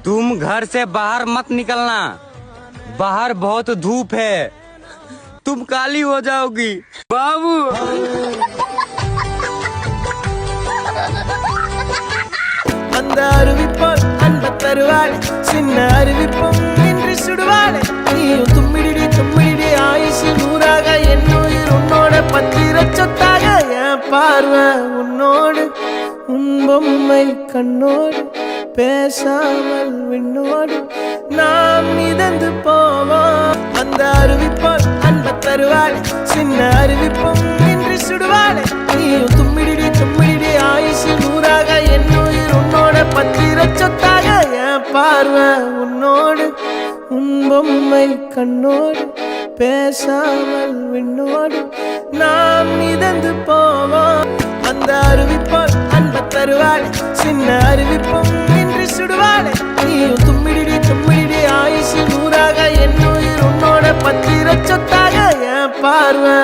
तुम घर से बाहर मत निकलना, बाहर बहुत धूप है, तुम काली हो जाओगी बाबू। அந்த அருவிப்போல் அன்ப தருவாள் சின்ன அருவிப்பும் நின்று சுடுவாள் நீயும் தும்மிடி தும்மிடி ஆயுசு நூறாக என் உயிர் உன்னோட பத்திர சொத்தாக என் பார்வை உன்னோடு உன் பொம்மை கண்ணோடு பேசாமல் விண்ணோடு நாம் மிதந்து போவோம் அந்த அருவிப்போல் அன்ப தருவாள் சின்ன அருவிப்பும் நின்று சுடுவாள் நீயும் தும்மிடி தும்மிடி ஆயுசு நூறாக என் உயிர் உன்னோட பத்திர சொத்தாக என் பார்வை உன்னோடு உன் பொம்மை கண்ணோடு பேசாமல் விண்ணோடு நாம் மிதந்து போவோம் அந்த அருவிப்போல் அன்ப தருவாள் சின்ன அருவிப்பும் நின்று சுடுவாள் நீயும் தும்மிடி தும்மிடி ஆயுசு நூறாக என் உயிர் உன்னோட பத்திர சொத்தாக என் பார்வை